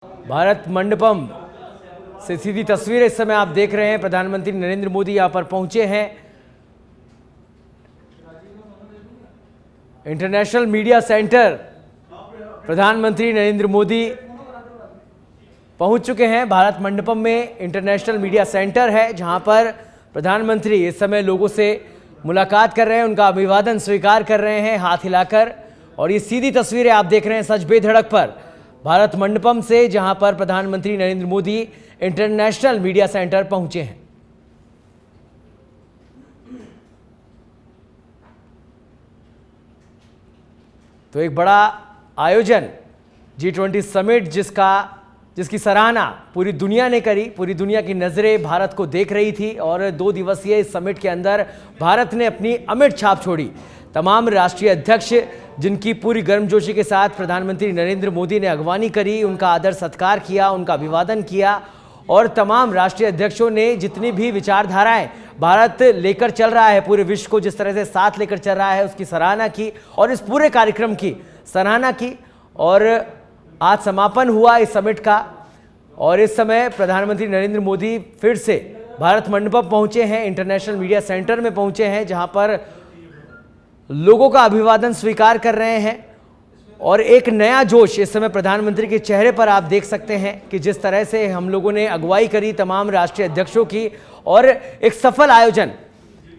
भारत मंडपम से सीधी तस्वीरें इस समय आप देख रहे हैं। प्रधानमंत्री नरेंद्र मोदी यहां पर पहुंचे हैं। इंटरनेशनल मीडिया सेंटर प्रधानमंत्री नरेंद्र मोदी पहुंच चुके हैं। भारत मंडपम में इंटरनेशनल मीडिया सेंटर है जहां पर प्रधानमंत्री इस समय लोगों से मुलाकात कर रहे हैं, उनका अभिवादन स्वीकार कर रहे हैं हाथ हिलाकर। और ये सीधी तस्वीरें आप देख रहे हैं सच बेधड़क पर भारत मंडपम से, जहां पर प्रधानमंत्री Narendra Modi international media centre पहुंचे हैं। तो एक बड़ा आयोजन G20 समिट जिसकी सराहना पूरी दुनिया ने करी। पूरी दुनिया की नजरें भारत को देख रही थी और 2 दिवसीय इस समिट के अंदर भारत ने अपनी अमिट छाप छोड़ी। तमाम राष्ट्रीय अध्यक्ष जिनकी पूरी गर्मजोशी के साथ प्रधानमंत्री नरेंद्र मोदी ने अगवानी करी, उनका आदर सत्कार किया, उनका अभिवादन किया। और तमाम राष्ट्रीय अध्यक्षों ने जितनी भी विचारधाराएं भारत लेकर चल रहा है, पूरे विश्व को जिस तरह से साथ लेकर चल रहा है, उसकी सराहना की और इस पूरे कार्यक्रम की सराहना की। और आज समापन हुआ इस समिट का और इस समय प्रधानमंत्री नरेंद्र मोदी फिर से भारत मंडपम पहुंचे हैं, इंटरनेशनल मीडिया सेंटर में पहुंचे हैं, जहां पर लोगों का अभिवादन स्वीकार कर रहे हैं। और एक नया जोश इस समय प्रधानमंत्री के चेहरे पर आप देख सकते हैं कि जिस तरह से हम लोगों ने अगुवाई करी तमाम राष्ट्रीय अध्यक्षों की और एक सफल आयोजन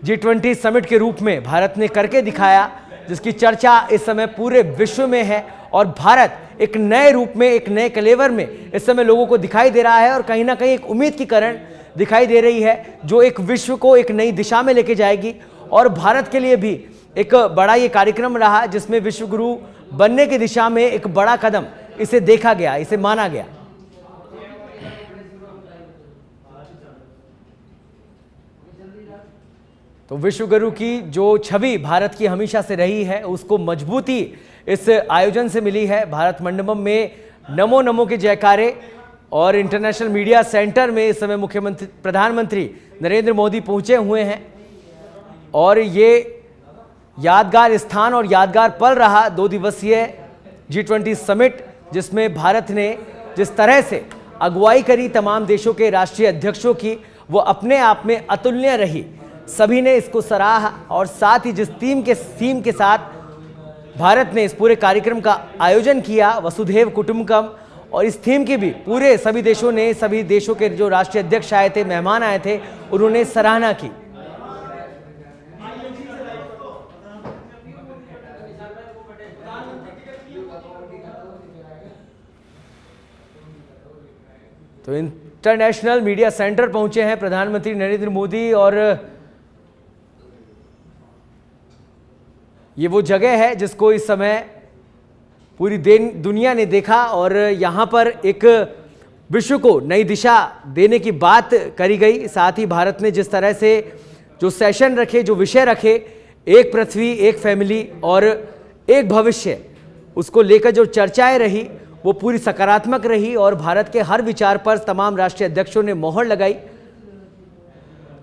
G20 समिट के रूप में भारत ने करके दिखाया, जिसकी चर्चा इस समय पूरे विश्व में है। और भारत एक नए रूप में, एक नए कलेवर में इस समय लोगों को दिखाई दे रहा है और कहीं ना कहीं एक उम्मीद की किरण दिखाई दे रही है, जो एक विश्व को एक नई दिशा में लेके जाएगी। और भारत के लिए भी एक बड़ा ये कार्यक्रम रहा, जिसमें विश्व गुरु बनने की दिशा में एक बड़ा कदम इसे देखा गया, इसे माना गया। तो विश्व गुरु की जो छवि भारत की हमेशा से रही है, उसको मजबूती इस आयोजन से मिली है। भारत मंडपम में नमो नमो के जयकारे और इंटरनेशनल मीडिया सेंटर में इस समय प्रधानमंत्री नरेंद्र मोदी पहुंचे हुए हैं। और ये यादगार स्थान और यादगार पल रहा 2 दिवसीय G20 समिट, जिसमें भारत ने जिस तरह से अगुवाई करी तमाम देशों के राष्ट्रीय अध्यक्षों की, वो अपने आप में अतुलनीय रही। सभी ने इसको सराहा और साथ ही जिस थीम के साथ भारत ने इस पूरे कार्यक्रम का आयोजन किया, वसुधैव कुटुंबकम, और इस थीम की भी पूरे सभी देशों के जो राष्ट्रीय अध्यक्ष आए थे, मेहमान आए थे, उन्होंने सराहना की। तो इंटरनेशनल मीडिया सेंटर पहुंचे हैं प्रधानमंत्री नरेंद्र मोदी और ये वो जगह है जिसको इस समय पूरी दुनिया ने देखा और यहाँ पर एक विश्व को नई दिशा देने की बात करी गई। साथ ही भारत ने जिस तरह से जो सेशन रखे, जो विषय रखे, एक पृथ्वी, एक फैमिली और एक भविष्य, उसको लेकर जो चर्चाएं रही वो पूरी सकारात्मक रही और भारत के हर विचार पर तमाम राष्ट्रीय अध्यक्षों ने मोहर लगाई।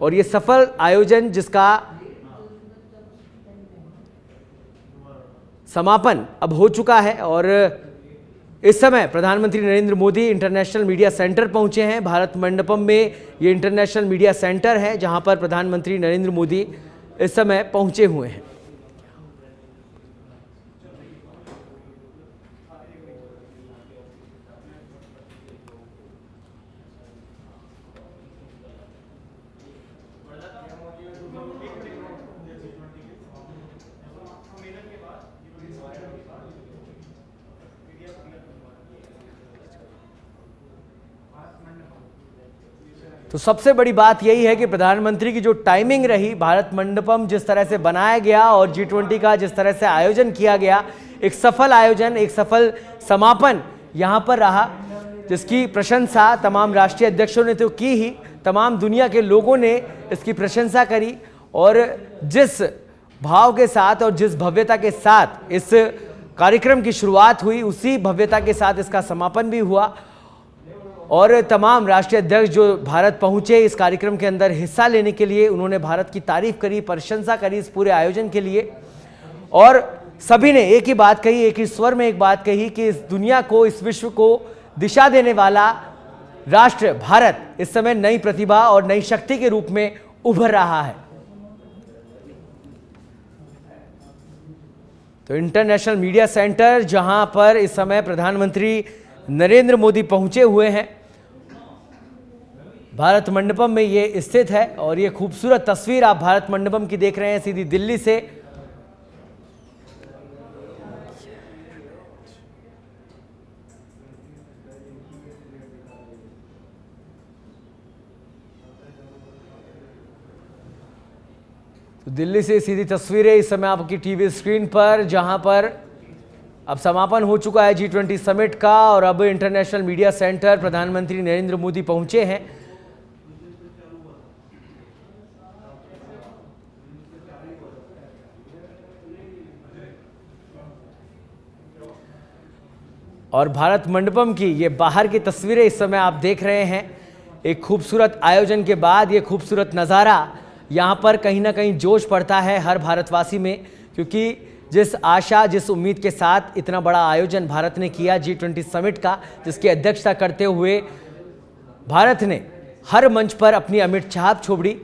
और ये सफल आयोजन जिसका समापन अब हो चुका है और इस समय प्रधानमंत्री Narendra Modi international media centre पहुंचे हैं। भारत मंडपम में ये इंटरनेशनल मीडिया सेंटर है जहां पर प्रधानमंत्री नरेंद्र मोदी इस समय पहुंचे हुए हैं। तो सबसे बड़ी बात यही है कि प्रधानमंत्री की जो टाइमिंग रही, भारत मंडपम जिस तरह से बनाया गया और G20 का जिस तरह से आयोजन किया गया, एक सफल आयोजन, एक सफल समापन यहाँ पर रहा, जिसकी प्रशंसा तमाम राष्ट्रीय अध्यक्षों ने तो की ही, तमाम दुनिया के लोगों ने इसकी प्रशंसा करी। और जिस भाव के साथ और जिस भव्यता के साथ इस कार्यक्रम की शुरुआत हुई, उसी भव्यता के साथ इसका समापन भी हुआ। और तमाम राष्ट्रीय अध्यक्ष जो भारत पहुंचे इस कार्यक्रम के अंदर हिस्सा लेने के लिए, उन्होंने भारत की तारीफ करी, प्रशंसा करी इस पूरे आयोजन के लिए। और सभी ने एक ही बात कही, एक ही स्वर में एक बात कही कि इस दुनिया को, इस विश्व को दिशा देने वाला राष्ट्र भारत इस समय नई प्रतिभा और नई शक्ति के रूप में उभर रहा है। तो इंटरनेशनल मीडिया सेंटर, जहां पर इस समय प्रधानमंत्री नरेंद्र मोदी पहुंचे हुए हैं, भारत मंडपम में ये स्थित है। और ये खूबसूरत तस्वीर आप भारत मंडपम की देख रहे हैं सीधी दिल्ली से। तो दिल्ली से सीधी तस्वीरें इस समय आपकी टीवी स्क्रीन पर, जहां पर अब समापन हो चुका है G20 समिट का और अब इंटरनेशनल मीडिया सेंटर प्रधानमंत्री नरेंद्र मोदी पहुंचे हैं। और भारत मंडपम की ये बाहर की तस्वीरें इस समय आप देख रहे हैं। एक खूबसूरत आयोजन के बाद ये खूबसूरत नज़ारा, यहाँ पर कहीं ना कहीं जोश पड़ता है हर भारतवासी में, क्योंकि जिस आशा, जिस उम्मीद के साथ इतना बड़ा आयोजन भारत ने किया G20 समिट का, जिसकी अध्यक्षता करते हुए भारत ने हर मंच पर अपनी अमिट छाप छोड़ी।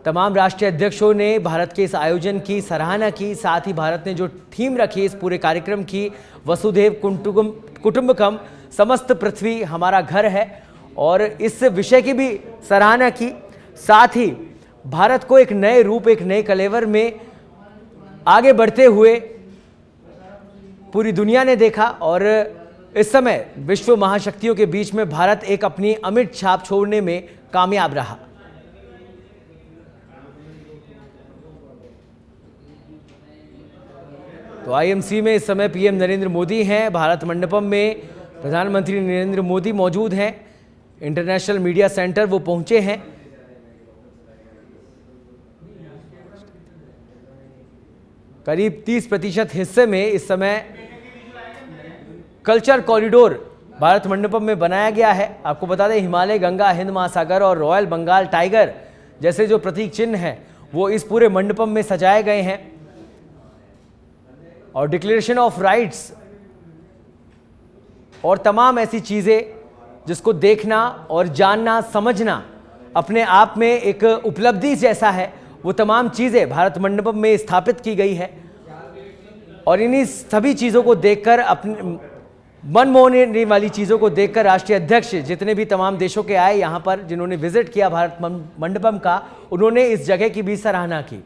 तमाम राष्ट्रीय अध्यक्षों ने भारत के इस आयोजन की सराहना की। साथ ही भारत ने जो थीम रखी इस पूरे कार्यक्रम की, वसुधैव कुटुंबकम, समस्त पृथ्वी हमारा घर है, और इस विषय की भी सराहना की। साथ ही भारत को एक नए रूप, एक नए कलेवर में आगे बढ़ते हुए पूरी दुनिया ने देखा। और इस समय विश्व महाशक्तियों के बीच में भारत एक अपनी अमिट छाप छोड़ने में कामयाब रहा। तो आईएमसी में इस समय पीएम नरेंद्र मोदी हैं। भारत मंडपम में प्रधानमंत्री नरेंद्र मोदी मौजूद हैं। इंटरनेशनल मीडिया सेंटर वो पहुंचे हैं। करीब 30% हिस्से में इस समय कल्चर कॉरिडोर भारत मंडपम में बनाया गया है। आपको बता दें, हिमालय, गंगा, हिंद महासागर और रॉयल बंगाल टाइगर जैसे जो प्रतीक चिन्ह हैं वो इस पूरे मंडपम में सजाए गए हैं। और डिक्लेरेशन ऑफ राइट्स और तमाम ऐसी चीज़ें जिसको देखना और जानना, समझना अपने आप में एक उपलब्धि जैसा है, वो तमाम चीज़ें भारत मंडपम में स्थापित की गई है। और इन्हीं सभी चीज़ों को देखकर, अपने मन मोहने वाली चीज़ों को देखकर राष्ट्रीय अध्यक्ष जितने भी तमाम देशों के आए यहाँ पर, जिन्होंने विजिट किया भारत मंडपम का, उन्होंने इस जगह की भी सराहना की।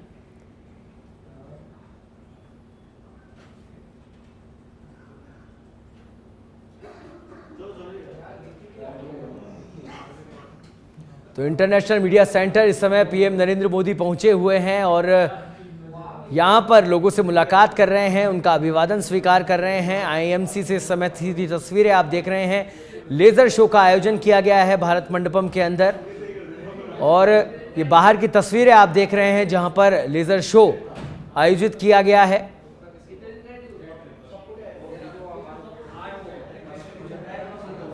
तो इंटरनेशनल मीडिया सेंटर इस समय पीएम नरेंद्र मोदी पहुंचे हुए हैं और यहां पर लोगों से मुलाकात कर रहे हैं, उनका अभिवादन स्वीकार कर रहे हैं। आईएमसी से इस समय सीधी तस्वीरें आप देख रहे हैं। लेज़र शो का आयोजन किया गया है भारत मंडपम के अंदर, और ये बाहर की तस्वीरें आप देख रहे हैं जहां पर लेज़र शो आयोजित किया गया है।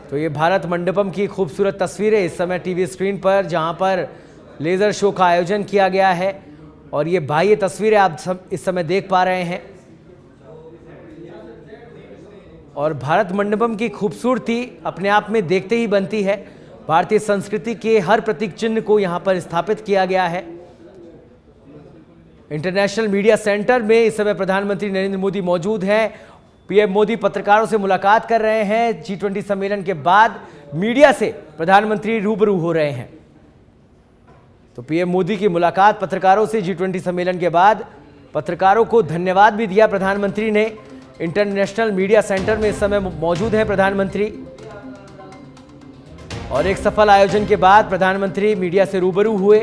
तो ये भारत मंडपम की खूबसूरत तस्वीरें इस समय टीवी स्क्रीन पर, जहां पर लेज़र शो का आयोजन किया गया है। और ये बाह्य तस्वीरें आप इस समय देख पा रहे हैं। और भारत मंडपम की खूबसूरती अपने आप में देखते ही बनती है। भारतीय संस्कृति के हर प्रतीक चिन्ह को यहाँ पर स्थापित किया गया है। इंटरनेशनल मीडिया सेंटर में इस समय प्रधानमंत्री नरेंद्र मोदी मौजूद हैं। पीएम मोदी पत्रकारों से मुलाकात कर रहे हैं। G20 सम्मेलन के बाद मीडिया से प्रधानमंत्री रूबरू हो रहे हैं। तो पीएम मोदी की मुलाकात पत्रकारों से G20 सम्मेलन के बाद, पत्रकारों को धन्यवाद भी दिया प्रधानमंत्री ने। इंटरनेशनल मीडिया सेंटर में इस समय मौजूद है प्रधानमंत्री, और एक सफल आयोजन के बाद प्रधानमंत्री मीडिया से रूबरू हुए।